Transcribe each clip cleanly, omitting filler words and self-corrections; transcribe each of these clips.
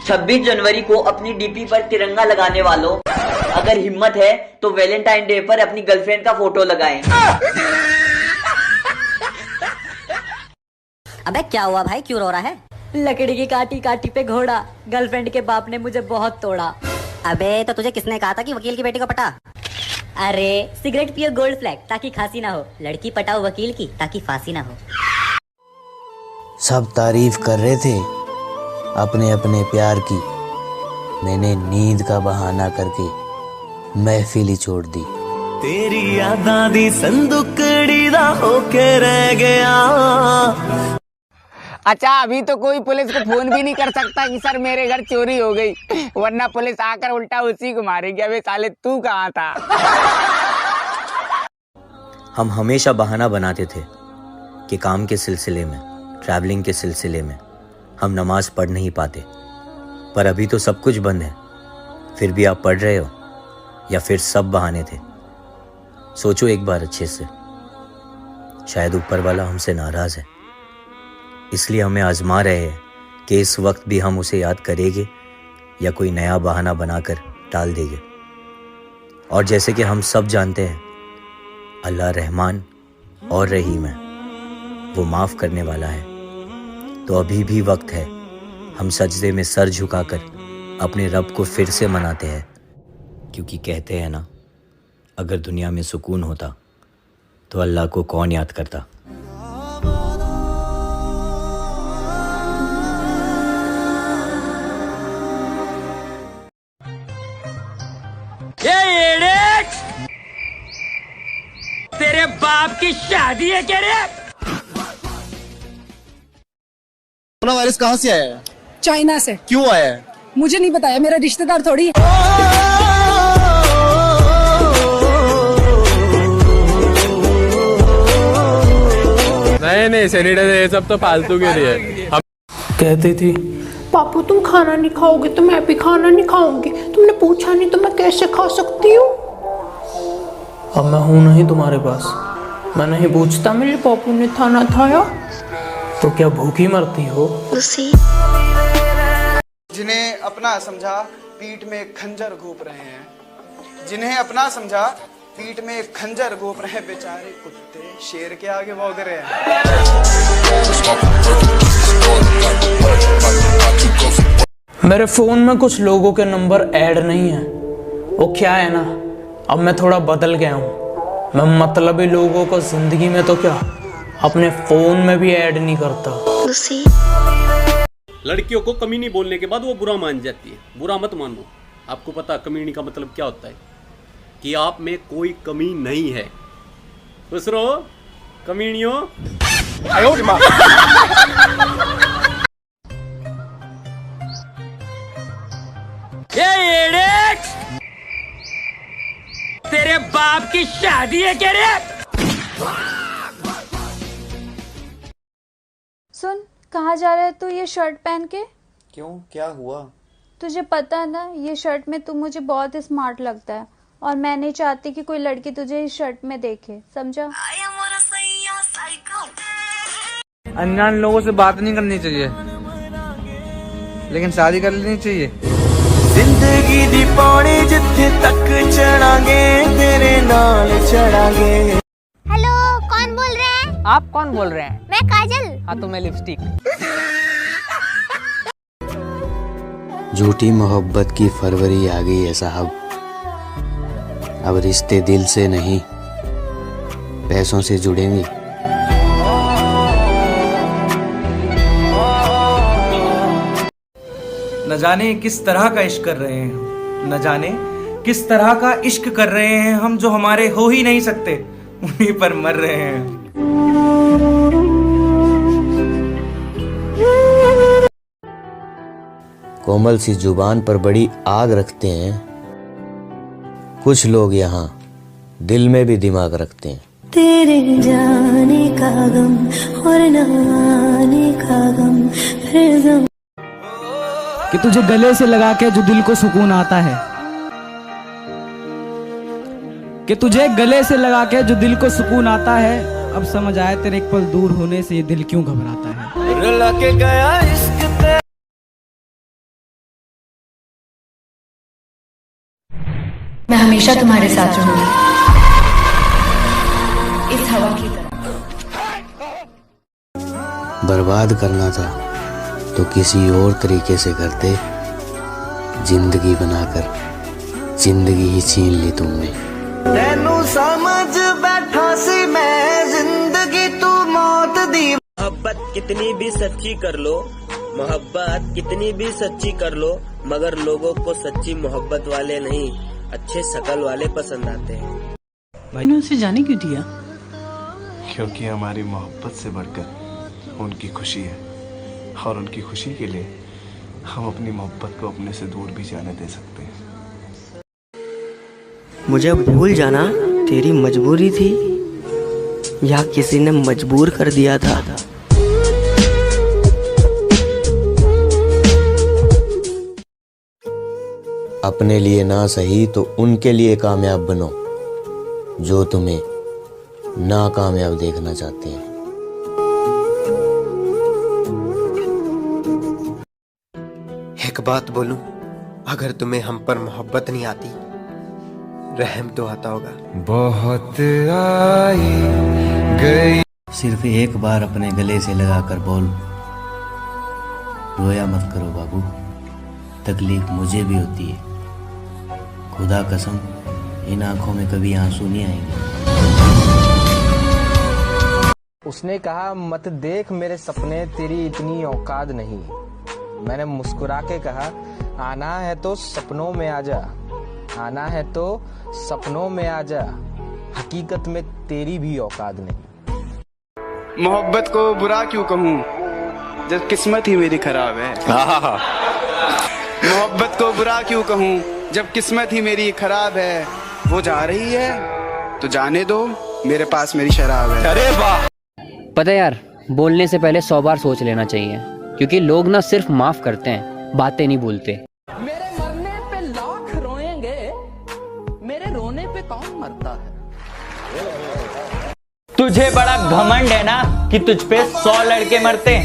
26 जनवरी को अपनी डीपी पर तिरंगा लगाने वालों, अगर हिम्मत है तो वैलेंटाइन डे पर अपनी गर्लफ्रेंड का फोटो लगाएं। अबे क्या हुआ भाई, क्यों रो रहा है? लकड़ी की काटी काटी पे घोड़ा, गर्लफ्रेंड के बाप ने मुझे बहुत तोड़ा। अबे तो तुझे किसने कहा था कि वकील की बेटी को पटा? अरे सिगरेट पियो गोल्ड फ्लैग ताकि खांसी ना हो, लड़की पटाओ वकील की ताकि फांसी ना हो। सब तारीफ कर रहे थे अपने अपने प्यार की, मैंने नींद का बहाना करके महफिल ही छोड़ दी। तेरी यादां दी संदुकड़ी दा होके रह गया। अच्छा, अभी तो कोई पुलिस को फोन भी नहीं कर सकता कि सर मेरे घर चोरी हो गई, वरना पुलिस आकर उल्टा उसी को मारेगी। अबे साले तू कहाँ था? हम हमेशा बहाना बनाते थे कि काम के सिलसिले में, ट्रैवलिंग के सिलसिले में हम नमाज पढ़ नहीं पाते, पर अभी तो सब कुछ बंद है, फिर भी आप पढ़ रहे हो या फिर सब बहाने थे? सोचो एक बार अच्छे से, शायद ऊपर वाला हमसे नाराज है, इसलिए हमें आजमा रहे हैं कि इस वक्त भी हम उसे याद करेंगे या कोई नया बहाना बनाकर टाल देंगे। और जैसे कि हम सब जानते हैं, अल्लाह रहमान और रहीम है, वो माफ़ करने वाला है। तो अभी भी वक्त है, हम सजदे में सर झुकाकर अपने रब को फिर से मनाते हैं, क्योंकि कहते हैं ना, अगर दुनिया में सुकून होता तो अल्लाह को कौन याद करता। तेरे बाप की शादी है क्या रे? कोरोना वायरस कहाँ से आया है? चाइना से। क्यों आया है? मुझे नहीं बताया, मेरा रिश्तेदार थोड़ी। नहीं सैनिटाइजर ये सब तो फालतू के लिए। हम कहती थी पापू तुम खाना नहीं खाओगे तो मैं भी खाना नहीं खाऊंगी, तुमने पूछा नहीं तो मैं कैसे खा सकती हूँ? अब मैं हूँ नहीं तुम्हारे पास, मैं नहीं पूछता मेरे पापू ने खाना खाया तो क्या भूखी मरती हो? जिन्हें अपना समझा पीठ में खंजर घोप रहे हैं, जिन्हें अपना समझा पीठ में खंजर घोप रहे हैं, बेचारे कुत्ते शेर के आगे भौंक रहे हैं। मेरे फोन में कुछ लोगों के नंबर ऐड नहीं है, वो क्या है ना, अब मैं थोड़ा बदल गया हूँ। मैं मतलबी लोगों को जिंदगी में तो क्या, अपने फोन में भी ऐड नहीं करता। लड़कियों को कमीनी बोलने के बाद वो बुरा मान जाती है। बुरा मत मानो, आपको पता कमीनी का मतलब क्या होता है? कि आप में कोई कमी नहीं है। खुश रहो कमीनियों। तेरे बाप की शादी है क्या रे? सुन, कहाँ जा रहा है तू ये शर्ट पहन के? क्यों, क्या हुआ? तुझे पता है ना, ये शर्ट में तू मुझे बहुत स्मार्ट लगता है और मैं नहीं चाहती कि कोई लड़की तुझे इस शर्ट में देखे, समझा? अनजान लोगों से बात नहीं करनी चाहिए, लेकिन शादी कर लेनी चाहिए। जिंदगी दी पौड़ी जिथे तक चढ़ांगे, तेरे नाल चढ़ांगे। हेलो, कौन बोल रहे हैं? आप कौन बोल रहे हैं? मैं काजल। हाँ तो मैं लिपस्टिक। झूठी मोहब्बत की फरवरी आ गई है साहब, अब रिश्ते दिल से नहीं पैसों से जुड़ेंगे। न जाने किस तरह का इश्क कर रहे हैं हम, न जाने किस तरह का इश्क कर रहे हैं हम, जो हमारे हो ही नहीं सकते उन्हीं पर मर रहे हैं। कोमल सी जुबान पर बड़ी आग रखते हैं कुछ लोग, यहाँ दिल में भी दिमाग रखते हैं। तेरे जाने का गम और न आने का गम, कि तुझे गले से लगा के जो दिल को सुकून आता है, कि तुझे गले से लगा के जो दिल को सुकून आता है, अब समझ आया तेरे एक पल दूर होने से ये दिल क्यों घबराता है। रुला के गया इश्क हमेशा तुम्हारे साथ रहूंगी, इस हवा की तरह। बर्बाद करना था तो किसी और तरीके से करते, जिंदगी बनाकर जिंदगी ही छीन ली तुमने। तेनू समझ बैठा सी मैं, जिंदगी तू मौत दी। मोहब्बत कितनी भी सच्ची कर लो, मोहब्बत कितनी भी सच्ची कर लो, मगर लोगों को सच्ची मोहब्बत वाले नहीं, अच्छे शकल वाले पसंद आते हैं। भाई ने उसे जाने क्यों दिया? क्योंकि हमारी मोहब्बत से बढ़कर उनकी खुशी है, और उनकी खुशी के लिए हम अपनी मोहब्बत को अपने से दूर भी जाने दे सकते हैं। मुझे भूल जाना तेरी मजबूरी थी या किसी ने मजबूर कर दिया था। अपने लिए ना सही तो उनके लिए कामयाब बनो, जो तुम्हें नाकामयाब देखना चाहते हैं। एक बात बोलूं, अगर तुम्हें हम पर मोहब्बत नहीं आती, रहम तो आता होगा। बहुत आई गई। सिर्फ एक बार अपने गले से लगाकर बोल, रोया मत करो बाबू, तकलीफ मुझे भी होती है। खुदा कसम, इन आंखों में कभी आंसू नहीं आएंगे। उसने कहा मत देख मेरे सपने, तेरी इतनी औकात नहीं। मैंने मुस्कुरा के कहा आना है तो सपनों में आजा, आना है तो सपनों में आजा, हकीकत में तेरी भी औकात नहीं। मोहब्बत को बुरा क्यों कहूँ जब किस्मत ही मेरी खराब है। मोहब्बत को बुरा क्यों कहूँ जब किस्मत ही मेरी खराब है। वो जा रही है तो जाने दो, मेरे पास मेरी शराब है। अरे वाह! पता है यार, बोलने से पहले 100 बार सोच लेना चाहिए, क्योंकि लोग ना सिर्फ माफ करते हैं, बातें नहीं बोलते। मेरे मरने पे लाख रोएंगे, मेरे रोने पे कौन मरता है? तुझे बड़ा घमंड है ना कि तुझ पे 100 लड़के मरते हैं।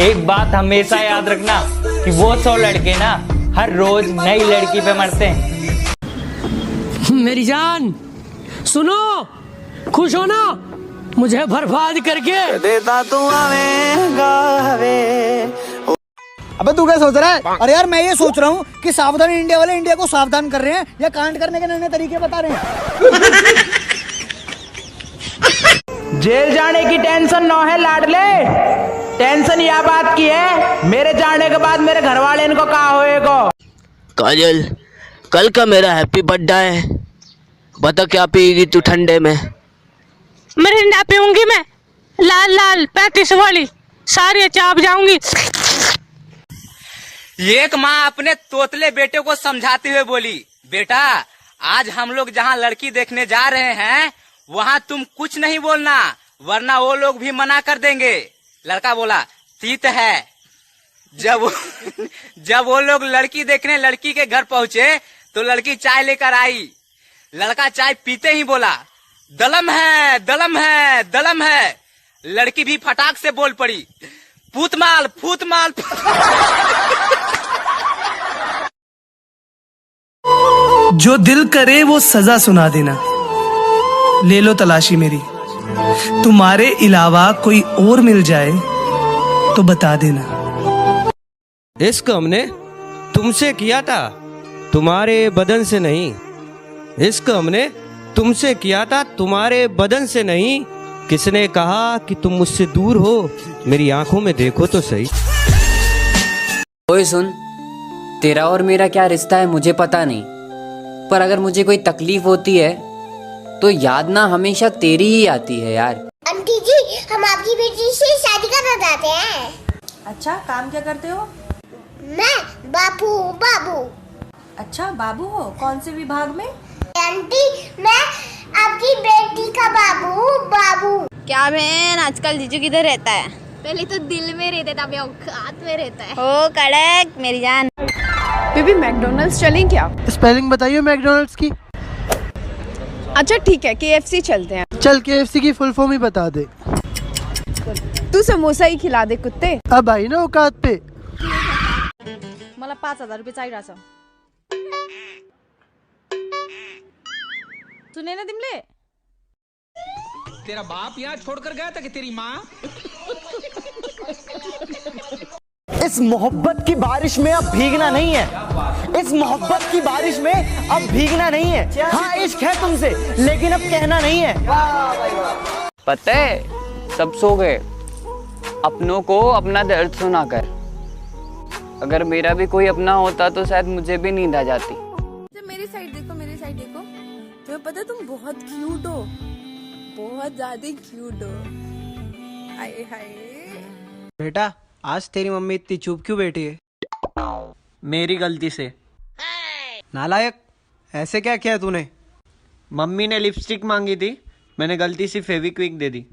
एक बात हमेशा याद रखना कि वो 100 लड़के ना हर रोज नई लड़की पे मरते हैं। मेरी जान सुनो, खुश हो ना मुझे बर्बाद करके? देता तू आवेगा हवे। अबे तू क्या सोच रहा है? अरे यार मैं ये सोच रहा हूँ कि सावधान इंडिया वाले इंडिया को सावधान कर रहे हैं या कांड करने के नए नए तरीके बता रहे हैं। जेल जाने की टेंशन न है लाडले, टेंशन यह बात की है मेरे जाने के बाद मेरे घर वाले इनको कहा होएगा। काजल, कल का मेरा हैप्पी बर्थडे है, बता क्या पिएगी तू ठंडे में? मिरिंडा पीऊंगी मैं, लाल लाल 35 वाली, सारी चाप जाऊंगी। एक माँ अपने तोतले बेटे को समझाते हुए बोली, बेटा आज हम लोग जहाँ लड़की देखने जा रहे हैं वहाँ तुम कुछ नहीं बोलना, वरना वो लोग भी मना कर देंगे। लड़का बोला तीत है। जब वो लोग लड़की देखने लड़की के घर पहुँचे तो लड़की चाय लेकर आई। लड़का चाय पीते ही बोला दलम है, दलम है, दलम है। लड़की भी फटाक से बोल पड़ी फूतमाल, फूतमाल। जो दिल करे वो सजा सुना देना, ले लो तलाशी मेरी, तुम्हारे अलावा कोई और मिल जाए तो बता देना। इश्क हमने तुमसे किया था, तुम्हारे बदन से नहीं। इश्क हमने तुमसे किया था, तुम्हारे बदन से नहीं। किसने कहा कि तुम मुझसे दूर हो, मेरी आंखों में देखो तो सही। ओए सुन, तेरा और मेरा क्या रिश्ता है मुझे पता नहीं, पर अगर मुझे कोई तकलीफ होती है तो याद ना हमेशा तेरी ही आती है यार। आंटी जी, हम आपकी बेटी से शादी करना चाहते हैं। अच्छा, काम क्या करते हो? मैं बाबू बाबू। अच्छा, बाबू हो? कौन से विभाग में? आंटी, मैं आपकी बेटी का बाबू बाबू। क्या बहन, आजकल जीजू किधर रहता है? पहले तो दिल में रहता था, अभी औकात में रहता है। ओ कड़क मेरी जान। बेबी मैकडोनल्ड्स चलें क्या? स्पेलिंग बताइए मैकडोनल्ड्स की। अच्छा ठीक है, KFC चलते हैं। चल KFC की फुल फॉर्म ही बता दे। तू समोसा ही खिला दे कुत्ते। अब आई ना औकात पे। मला 5,000 रुपये चाहिए। सुने ना दिमले? तेरा बाप यहाँ छोड़कर गया था कि तेरी माँ? इस मोहब्बत की बारिश में अब भीगना नहीं है। इस मोहब्बत की बारिश में अब भीगना नहीं है। हाँ इश्क है तुमसे, लेकिन अब कहना नहीं है। पता है सब सो गए, अपनों को अपना दर्द सुनाकर। अगर मेरा भी कोई अपना होता तो शायद मुझे भी नींद आ जाती। मेरी साइड देखो, मेरी साइड देखो। तुम्हें पता है तुम बहुत क्यूट हो, बहुत ज्यादा क्यूट हो। हाय हाय। बेटा आज तेरी मम्मी इतनी चुप क्यों बैठी है? मेरी गलती से। नालायक, ऐसे क्या किया तूने? मम्मी ने लिपस्टिक मांगी थी, मैंने गलती से फेविक्विक दे दी।